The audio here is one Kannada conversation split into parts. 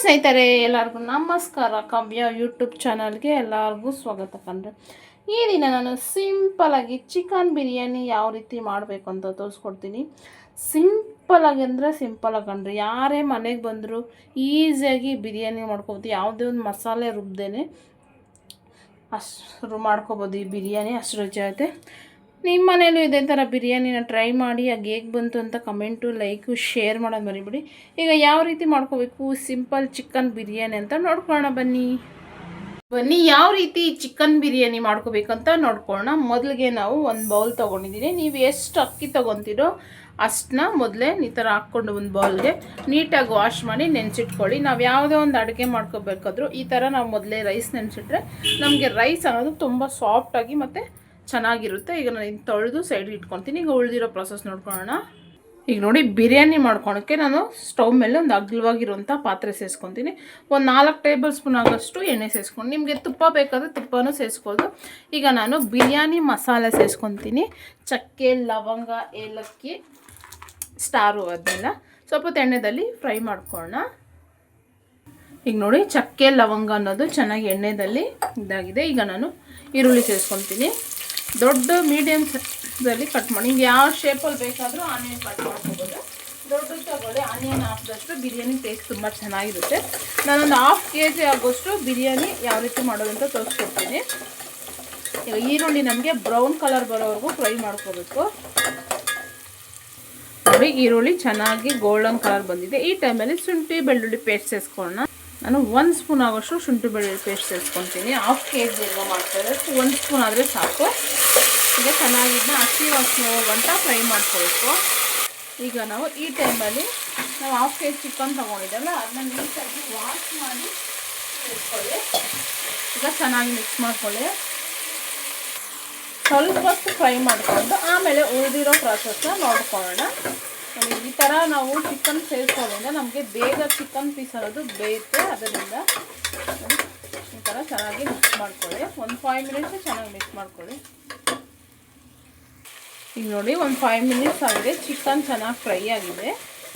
ಸ್ನೇಹಿತರೆ, ಎಲ್ಲರಿಗೂ ನಮಸ್ಕಾರ. ಕಾವ್ಯ ಯೂಟ್ಯೂಬ್ ಚಾನಲ್ಗೆ ಎಲ್ಲರಿಗೂ ಸ್ವಾಗತ ಕಣ್ರಿ. ಈ ದಿನ ನಾನು ಸಿಂಪಲಾಗಿ ಚಿಕನ್ ಬಿರಿಯಾನಿ ಯಾವ ರೀತಿ ಮಾಡಬೇಕು ಅಂತ ತೋರಿಸ್ಕೊಡ್ತೀನಿ. ಸಿಂಪಲಾಗಿ ಅಂದರೆ ಸಿಂಪಲಾಗಿ ಕಣ್ರಿ. ಯಾರೇ ಮನೆಗೆ ಬಂದರೂ ಈಸಿಯಾಗಿ ಬಿರಿಯಾನಿ ಮಾಡ್ಕೊಬೋದು. ಯಾವುದೇ ಒಂದು ಮಸಾಲೆ ರುಬ್ದೇನೆ ಅಷ್ಟು ಮಾಡ್ಕೊಬೋದು. ಈ ಬಿರಿಯಾನಿ ಅಷ್ಟು ರುಚಿ ಆಗುತ್ತೆ. ನಿಮ್ಮ ಮನೇಲೂ ಇದೇ ಥರ ಬಿರಿಯಾನಿನ ಟ್ರೈ ಮಾಡಿ, ಅದು ಹೇಗೆ ಬಂತು ಅಂತ ಕಮೆಂಟು, ಲೈಕು, ಶೇರ್ ಮಾಡೋದು ಮರಿಬೇಡಿ. ಈಗ ಯಾವ ರೀತಿ ಮಾಡ್ಕೋಬೇಕು ಸಿಂಪಲ್ ಚಿಕನ್ ಬಿರಿಯಾನಿ ಅಂತ ನೋಡ್ಕೊಳ್ಳೋಣ. ಬನ್ನಿ ಯಾವ ರೀತಿ ಚಿಕನ್ ಬಿರಿಯಾನಿ ಮಾಡ್ಕೋಬೇಕಂತ ನೋಡ್ಕೊಳ್ಳೋಣ. ಮೊದಲಿಗೆ ನಾವು ಒಂದು ಬೌಲ್ ತೊಗೊಂಡಿದ್ದೀನಿ. ನೀವು ಎಷ್ಟು ಅಕ್ಕಿ ತೊಗೊತೀರೋ ಅಷ್ಟನ್ನ ಮೊದಲೇ ಈ ಥರ ಹಾಕ್ಕೊಂಡು ಒಂದು ಬೌಲ್ಗೆ ನೀಟಾಗಿ ವಾಶ್ ಮಾಡಿ ನೆನೆಸಿಟ್ಕೊಳ್ಳಿ. ನಾವು ಯಾವುದೇ ಒಂದು ಅಡುಗೆ ಮಾಡ್ಕೋಬೇಕಾದ್ರೂ ಈ ಥರ ನಾವು ಮೊದಲೇ ರೈಸ್ ನೆನೆಸಿಟ್ರೆ ನಮಗೆ ರೈಸ್ ಅನ್ನೋದು ತುಂಬ ಸಾಫ್ಟಾಗಿ ಮತ್ತು ಚೆನ್ನಾಗಿರುತ್ತೆ. ಈಗ ನಾನು ತೊಳೆದು ಸೈಡ್ಗೆ ಇಟ್ಕೊತೀನಿ. ಈಗ ಉಳಿದಿರೋ ಪ್ರೊಸೆಸ್ ನೋಡ್ಕೊಳ್ಳೋಣ. ಈಗ ನೋಡಿ, ಬಿರಿಯಾನಿ ಮಾಡ್ಕೊಳಕ್ಕೆ ನಾನು ಸ್ಟವ್ ಮೇಲೆ ಒಂದು ಅಗಲವಾಗಿರುವಂಥ ಪಾತ್ರೆ ಸೇರಿಸ್ಕೊತೀನಿ. ಒಂದು 4 ಟೇಬಲ್ ಸ್ಪೂನ್ ಆಗೋಷ್ಟು ಎಣ್ಣೆ ಸೇರಿಸ್ಕೊಂಡು, ನಿಮಗೆ ತುಪ್ಪ ಬೇಕಾದರೆ ತುಪ್ಪನೂ ಸೇರಿಸ್ಬೋದು. ಈಗ ನಾನು ಬಿರಿಯಾನಿ ಮಸಾಲೆ ಸೇರಿಸ್ಕೊತೀನಿ. ಚಕ್ಕೆ, ಲವಂಗ, ಏಲಕ್ಕಿ, ಸ್ಟಾರು ಅದನ್ನೆಲ್ಲ ಸ್ವಲ್ಪ ಎಣ್ಣೆಯಲ್ಲಿ ಫ್ರೈ ಮಾಡ್ಕೊಳ್ಳೋಣ. ಈಗ ನೋಡಿ, ಚಕ್ಕೆ ಲವಂಗ ಅನ್ನೋದು ಚೆನ್ನಾಗಿ ಎಣ್ಣೆಯಲ್ಲಿ ಇದಾಗಿದೆ. ಈಗ ನಾನು ಈರುಳ್ಳಿ ಸೇರಿಸ್ಕೊತೀನಿ. ದೊಡ್ಡ ಮೀಡಿಯಮ್ ಸೈಜಲ್ಲಿ ಕಟ್ ಮಾಡಿ, ನಿಮ್ಗೆ ಯಾವ ಶೇಪಲ್ಲಿ ಬೇಕಾದರೂ ಆನಿಯನ್ ಕಟ್ ಮಾಡ್ಕೋಬೋದು. ದೊಡ್ಡದು ತಗೊಳ್ಳಿ. ಆನಿಯನ್ ಹಾಕಿದಷ್ಟು ಬಿರಿಯಾನಿ ಟೇಸ್ಟ್ ತುಂಬ ಚೆನ್ನಾಗಿರುತ್ತೆ. ನಾನೊಂದು 1/2 kg ಆಗೋಷ್ಟು ಬಿರಿಯಾನಿ ಯಾವ ರೀತಿ ಮಾಡೋದು ಅಂತ ತೋರಿಸ್ಕೊಡ್ತೀನಿ. ಈಗ ಈರುಳ್ಳಿ ನಮಗೆ ಬ್ರೌನ್ ಕಲರ್ ಬರೋವರೆಗೂ ಫ್ರೈ ಮಾಡ್ಕೋಬೇಕು. ನೋಡಿ, ಈರುಳ್ಳಿ ಚೆನ್ನಾಗಿ ಗೋಲ್ಡನ್ ಕಲರ್ ಬಂದಿದೆ. ಈ ಟೈಮಲ್ಲಿ ಶುಂಠಿ ಬೆಳ್ಳುಳ್ಳಿ ಪೇಸ್ಟ್ ಸೇರಿಸ್ಕೊಳ್ಳೋಣ. ನಾನು 1 ಸ್ಪೂನ್ ಆಗೋಷ್ಟು ಶುಂಠಿ ಬೆಳ್ಳುಳ್ಳಿ ಪೇಸ್ಟ್ ಸೇರಿಸ್ಕೊತೀನಿ. 1/2 kg ಮಾಡ್ತಾರೆ, 1 ಸ್ಪೂನ್ ಆದರೆ ಸಾಕು. ಈಗ ಚೆನ್ನಾಗಿದ್ದನ್ನ ಹಸಿ ವಾಸನೆ ಹೋಗಂತ ಫ್ರೈ ಮಾಡ್ಕೊಬೇಕು. ಈಗ ನಾವು ಈ ಟೈಮಲ್ಲಿ ನಾವು 1/2 kg ಚಿಕನ್ ತೊಗೊಂಡಿದ್ದಲ್ಲ, ಅದನ್ನ ನೀಟಾಗಿ ವಾಶ್ ಮಾಡಿ ಇಟ್ಕೊಳ್ಳಿ. ಈಗ ಚೆನ್ನಾಗಿ ಮಿಕ್ಸ್ ಮಾಡ್ಕೊಳ್ಳಿ. ಸ್ವಲ್ಪ ಹೊತ್ತು ಫ್ರೈ ಮಾಡಿಕೊಂಡು ಆಮೇಲೆ ಉಳಿದಿರೋ ಪ್ರಾಸೆಸ್ನ ನೋಡ್ಕೊಳ್ಳೋಣ. ಈ ಥರ ನಾವು ಚಿಕನ್ ಸೇರಿಸೋದ್ರಿಂದ ನಮಗೆ ಬೇಗ ಚಿಕನ್ ಪೀಸ್ ಅನ್ನೋದು ಬೇಯುತ್ತೆ. ಅದರಿಂದ ಈ ಥರ ಚೆನ್ನಾಗಿ ಮಿಕ್ಸ್ ಮಾಡ್ಕೊಳ್ಳಿ. ಒಂದು 5 ಮಿನಿಟ್ಸ್ ಚೆನ್ನಾಗಿ ಮಿಕ್ಸ್ ಮಾಡ್ಕೊಳ್ಳಿ. ಈಗ ನೋಡಿ, ಒಂದು 5 ಮಿನಿಟ್ಸ್ ಆಗಿದೆ. ಚಿಕನ್ ಚೆನ್ನಾಗಿ ಫ್ರೈ ಆಗಿದೆ.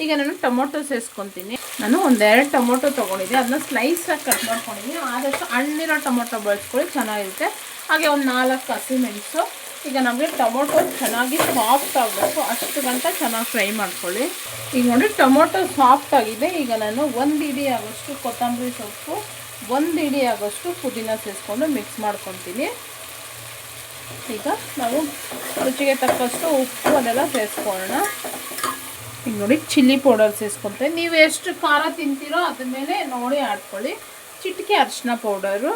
ಈಗ ನಾನು ಟೊಮೊಟೊ ಸೇರಿಸ್ಕೊತೀನಿ. ನಾನು 1-2 ಟೊಮೊಟೊ ತೊಗೊಂಡಿದ್ದೆ, ಅದನ್ನ ಸ್ಲೈಸಾಗಿ ಕಟ್ ಮಾಡ್ಕೊಂಡಿದ್ದೀನಿ. ಆದಷ್ಟು ಹಣ್ಣಿರೋ ಟೊಮೊಟೊ ಬಳಸ್ಕೊಳ್ಳಿ, ಚೆನ್ನಾಗಿರುತ್ತೆ. ಹಾಗೆ ಒಂದು 4 ಹಸಿಮೆಣಸು. ಈಗ ನಮಗೆ ಟೊಮೊಟೊ ಚೆನ್ನಾಗಿ ಸಾಫ್ಟ್ ಆಗಬೇಕು, ಅಷ್ಟು ಗಂಟ ಚೆನ್ನಾಗಿ ಫ್ರೈ ಮಾಡ್ಕೊಳ್ಳಿ. ಈಗ ನೋಡಿ, ಟೊಮೊಟೊ ಸಾಫ್ಟ್ ಆಗಿದೆ. ಈಗ ನಾನು 1 ಇಡಿ ಆಗೋಷ್ಟು ಕೊತ್ತಂಬರಿ ಸೊಪ್ಪು, 1 ಇಡಿ ಆಗೋಷ್ಟು ಪುದೀನ ಸೇರಿಸ್ಕೊಂಡು ಮಿಕ್ಸ್ ಮಾಡ್ಕೊತೀನಿ. ಈಗ ನಾವು ರುಚಿಗೆ ತಕ್ಕಷ್ಟು ಉಪ್ಪು ಅದೆಲ್ಲ ಸೇರಿಸ್ಕೊಳ್ಳೋಣ. ಈಗ ನೋಡಿ, ಚಿಲ್ಲಿ ಪೌಡರ್ ಸೇರಿಸ್ಕೊತೀನಿ. ನೀವು ಎಷ್ಟು ಖಾರ ತಿಂತೀರೋ ಅದ್ರ ಮೇಲೆ ನೋಡಿ ಆಡ್ಕೊಳ್ಳಿ. ಚಿಟಿಕೆ ಅರಿಶಿನ ಪೌಡರು,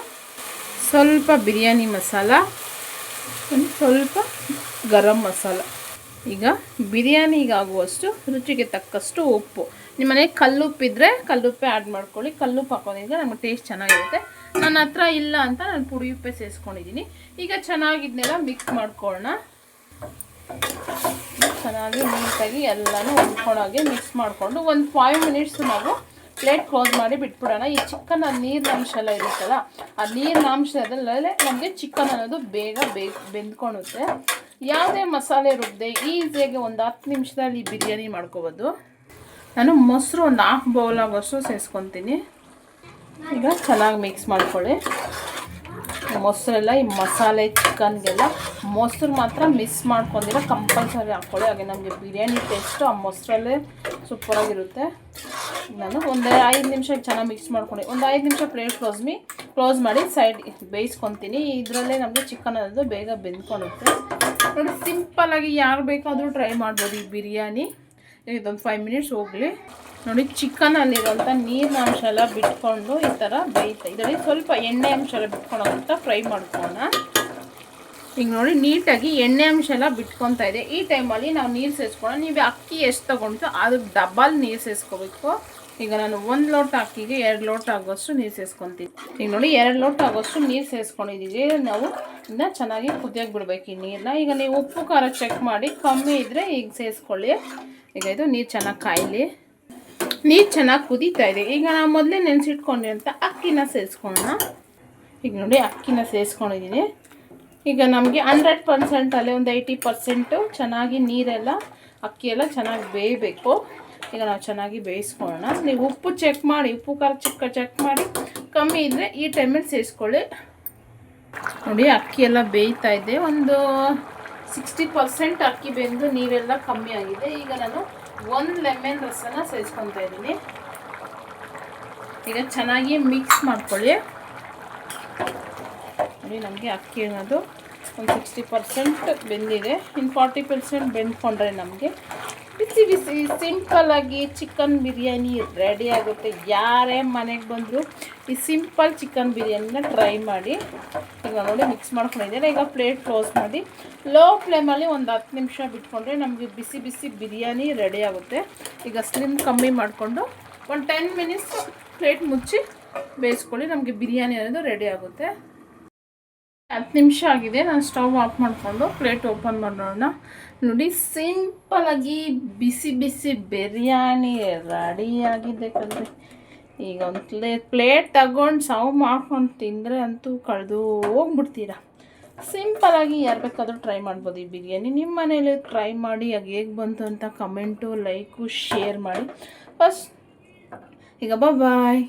ಸ್ವಲ್ಪ ಬಿರಿಯಾನಿ ಮಸಾಲ, ಸ್ವಲ್ಪ ಗರಂ ಮಸಾಲ. ಈಗ ಬಿರಿಯಾನಿಗಾಗುವಷ್ಟು ರುಚಿಗೆ ತಕ್ಕಷ್ಟು ಉಪ್ಪು. ನಿಮ್ಮ ಮನೆಗೆ ಕಲ್ಲುಪ್ಪಿದ್ರೆ ಕಲ್ಲುಪ್ಪೆ ಆ್ಯಡ್ ಮಾಡ್ಕೊಳ್ಳಿ. ಕಲ್ಲುಪ್ಪು ಹಾಕೋದ್ರಿಂದ ನಮಗೆ ಟೇಸ್ಟ್ ಚೆನ್ನಾಗಿರುತ್ತೆ. ನನ್ನ ಹತ್ರ ಇಲ್ಲ ಅಂತ ನಾನು ಪುಡಿ ಉಪ್ಪೆ ಸೇರಿಸ್ಕೊಂಡಿದ್ದೀನಿ. ಈಗ ಚೆನ್ನಾಗಿದ್ನೆಲ್ಲ ಮಿಕ್ಸ್ ಮಾಡ್ಕೊಳ್ಳೋಣ. ಚೆನ್ನಾಗಿ ನೀಟಾಗಿ ಎಲ್ಲನೂ ಹೊಂದ್ಕೊಂಡಾಗೆ ಮಿಕ್ಸ್ ಮಾಡಿಕೊಂಡು ಒಂದು 5 ಮಿನಿಟ್ಸ್ ನಾವು ಪ್ಲೇಟ್ ಕ್ಲೋಸ್ ಮಾಡಿ ಬಿಟ್ಬಿಡೋಣ. ಈ ಚಿಕನ್ ನೀರಿನ ಅಂಶ ಎಲ್ಲ ಇರುತ್ತಲ್ಲ, ಆ ನೀರಿನ ಅಂಶದಲ್ಲೇ ನಮಗೆ ಚಿಕನ್ ಅನ್ನೋದು ಬೇಗ ಬೆಂದ್ಕೊಳುತ್ತೆ. ಯಾವುದೇ ಮಸಾಲೆ ರುಬ್ಬದೆ ಈಸಿಯಾಗಿ ಒಂದು 10 ನಿಮಿಷದಲ್ಲಿ ಬಿರಿಯಾನಿ ಮಾಡ್ಕೋಬೋದು. ನಾನು ಮೊಸರು ಒಂದು 1/2 ಬೌಲ್ ಆಗೋಷ್ಟು ಸೇರಿಸ್ಕೊತೀನಿ. ಈಗ ಚೆನ್ನಾಗಿ ಮಿಕ್ಸ್ ಮಾಡ್ಕೊಳ್ಳಿ. ಮೊಸರೆಲ್ಲ ಈ ಮಸಾಲೆ ಚಿಕನ್ಗೆಲ್ಲ ಮೊಸರು ಮಾತ್ರ ಮಿಸ್ ಮಾಡ್ಕೊಂಡಿರೋ ಕಂಪಲ್ಸರಿ ಹಾಕ್ಕೊಳ್ಳಿ. ಹಾಗೆ ನಮಗೆ ಬಿರಿಯಾನಿ ಟೇಸ್ಟು ಆ ಮೊಸರಲ್ಲೇ ಸೂಪರಾಗಿರುತ್ತೆ. ನಾನು ಒಂದು 5 ನಿಮಿಷ ಚೆನ್ನಾಗಿ ಮಿಕ್ಸ್ ಮಾಡ್ಕೊಂಡು ಒಂದು 5 ನಿಮಿಷ ಪ್ಲೇಟ್ ಕ್ಲೋಸ್ ಮಾಡಿ ಸೈಡ್ ಬೇಯಿಸ್ಕೊತೀನಿ. ಇದರಲ್ಲೇ ನಮಗೆ ಚಿಕನ್ ಅನ್ನೋದು ಬೇಗ ಬೆಂದ್ಕೊಳುತ್ತೆ. ನೋಡಿ, ಸಿಂಪಲ್ಲಾಗಿ ಯಾರು ಬೇಕಾದರೂ ಟ್ರೈ ಮಾಡ್ಬೋದು ಈ ಬಿರಿಯಾನಿ. ಇದೊಂದು 5 ಮಿನಿಟ್ಸ್ ಹೋಗಲಿ. ನೋಡಿ, ಚಿಕನಲ್ಲಿರೋಂಥ ನೀರಿನ ಅಂಶ ಎಲ್ಲ ಬಿಟ್ಕೊಂಡು ಈ ಥರ ಬೇಯ್ತಾ ಇದರಲ್ಲಿ ಸ್ವಲ್ಪ ಎಣ್ಣೆ ಅಂಶ ಎಲ್ಲ ಬಿಟ್ಕೊಳೋಂಥ ಫ್ರೈ ಮಾಡ್ಕೊಳ್ಳೋಣ. ಈಗ ನೋಡಿ, ನೀಟಾಗಿ ಎಣ್ಣೆ ಅಂಶ ಎಲ್ಲ ಬಿಟ್ಕೊತಾ ಇದೆ. ಈ ಟೈಮಲ್ಲಿ ನಾವು ನೀರು ಸೇರಿಸ್ಕೊಳ್ಳೋಣ. ನೀವು ಅಕ್ಕಿ ಎಷ್ಟು ತೊಗೊಂಡು ಅದಕ್ಕೆ ಡಬಲ್ ನೀರು ಸೇರಿಸ್ಕೋಬೇಕು. ಈಗ ನಾನು 1 ಲೋಟ ಅಕ್ಕಿಗೆ 2 ಲೋಟ ಆಗೋಷ್ಟು ನೀರು ಸೇರಿಸ್ಕೊತೀನಿ. ಈಗ ನೋಡಿ, 2 ಲೋಟ ಆಗೋಷ್ಟು ನೀರು ಸೇರಿಸ್ಕೊಂಡಿದ್ದೀವಿ. ನಾವು ಇದನ್ನ ಚೆನ್ನಾಗಿ ಕುದಿಯೋಕೆ ಬಿಡಬೇಕು ಈ ನೀರನ್ನ. ಈಗ ನೀವು ಉಪ್ಪು ಖಾರ ಚೆಕ್ ಮಾಡಿ, ಕಮ್ಮಿ ಇದ್ದರೆ ಈಗ ಸೇರಿಸ್ಕೊಳ್ಳಿ. ಈಗ ಇದು ನೀರು ಚೆನ್ನಾಗಿ ಕಾಯಲಿ. ನೀರು ಚೆನ್ನಾಗಿ ಕುದೀತಾ ಇದೆ. ಈಗ ನಾವು ಮೊದಲೇ ನೆನೆಸಿಟ್ಕೊಂಡಿರೋಂಥ ಅಕ್ಕಿನ ಸೇರಿಸ್ಕೊಳ್ಳೋಣ. ಈಗ ನೋಡಿ, ಅಕ್ಕಿನ ಸೇರಿಸ್ಕೊಂಡಿದ್ದೀನಿ. ಈಗ ನಮಗೆ 100% ಅಲ್ಲೇ ಒಂದು 80% ಚೆನ್ನಾಗಿ ನೀರೆಲ್ಲ ಅಕ್ಕಿ ಎಲ್ಲ ಚೆನ್ನಾಗಿ ಬೇಯಬೇಕು. ಈಗ ನಾವು ಚೆನ್ನಾಗಿ ಬೇಯಿಸ್ಕೊಳ್ಳೋಣ. ನೀವು ಉಪ್ಪು ಚೆಕ್ ಮಾಡಿ, ಉಪ್ಪು ಖಾರ ಚೆಕ್ ಮಾಡಿ, ಕಮ್ಮಿ ಇದ್ದರೆ ಈ ಟೈಮಲ್ಲಿ ಸೇರಿಸ್ಕೊಳ್ಳಿ. ನೋಡಿ ಅಕ್ಕಿ ಎಲ್ಲ ಬೇಯ್ತಾ ಇದೆ, ಒಂದು 60% ಅಕ್ಕಿ ಬೆಂದು ನೀರೆಲ್ಲ ಕಮ್ಮಿ ಆಗಿದೆ. ಈಗ ನಾನು 1 ಲೆಮನ್ ರಸನ ಸೇರಿಸ್ಕೊತಾ ಇದ್ದೀನಿ. ಈಗ ಚೆನ್ನಾಗಿ ಮಿಕ್ಸ್ ಮಾಡ್ಕೊಳ್ಳಿ. ನೋಡಿ ನಮಗೆ ಅಕ್ಕಿ ಅನ್ನೋದು ಒಂದು 60% ಬೆಂದಿದೆ. ಇನ್ನು 40% ಬೆಂದ್ಕೊಂಡ್ರೆ ನಮಗೆ ಬಿಸಿ ಬಿಸಿ ಸಿಂಪಲ್ಲಾಗಿ ಚಿಕನ್ ಬಿರಿಯಾನಿ ರೆಡಿ ಆಗುತ್ತೆ. ಯಾರೇ ಮನೆಗೆ ಬಂದರೂ ಈ ಸಿಂಪಲ್ ಚಿಕನ್ ಬಿರಿಯಾನಿನ ಟ್ರೈ ಮಾಡಿ. ಈಗ ನೋಡಿ ಮಿಕ್ಸ್ ಮಾಡ್ಕೊಂಡಿದ್ದಾರೆ. ಈಗ ಪ್ಲೇಟ್ ಕ್ಲೋಸ್ ಮಾಡಿ ಲೋ ಫ್ಲೇಮಲ್ಲಿ ಒಂದು 10 ನಿಮಿಷ ಬಿಟ್ಕೊಂಡ್ರೆ ನಮಗೆ ಬಿಸಿ ಬಿಸಿ ಬಿರಿಯಾನಿ ರೆಡಿ ಆಗುತ್ತೆ. ಈಗ ಸ್ಲಿಮ್ ಕಮ್ಮಿ ಮಾಡಿಕೊಂಡು ಒಂದು 10 ಮಿನಿಟ್ಸ್ ಪ್ಲೇಟ್ ಮುಚ್ಚಿ ಬೇಯಿಸ್ಕೊಳ್ಳಿ. ನಮಗೆ ಬಿರಿಯಾನಿ ಅನ್ನೋದು ರೆಡಿ ಆಗುತ್ತೆ. 10 ನಿಮಿಷ ಆಗಿದೆ. ನಾನು ಸ್ಟವ್ ಆಫ್ ಮಾಡಿಕೊಂಡು ಪ್ಲೇಟ್ ಓಪನ್ ಮಾಡೋಣ. ನೋಡಿ ಸಿಂಪಲಾಗಿ ಬಿಸಿ ಬಿಸಿ ಬಿರಿಯಾನಿ ರೆಡಿಯಾಗಿದೆ ಕಣ್ರಿ. ಈಗ ಒಂದು ಪ್ಲೇಟ್ ತಗೊಂಡು ಸರ್ವ್ ಮಾಡ್ಕೊಂಡು ತಿಂದರೆ ಅಂತೂ ಕಳೆದು ಹೋಗ್ಬಿಡ್ತೀರಾ. ಸಿಂಪಲಾಗಿ ಯಾರು ಬೇಕಾದರೂ ಟ್ರೈ ಮಾಡ್ಬೋದು ಈ ಬಿರಿಯಾನಿ. ನಿಮ್ಮ ಮನೇಲಿ ಟ್ರೈ ಮಾಡಿ ಅದು ಹೇಗೆ ಬಂತು ಅಂತ ಕಮೆಂಟು, ಲೈಕು, ಶೇರ್ ಮಾಡಿ ಫಸ್ಟ್. ಈಗ ಬಾಯ್.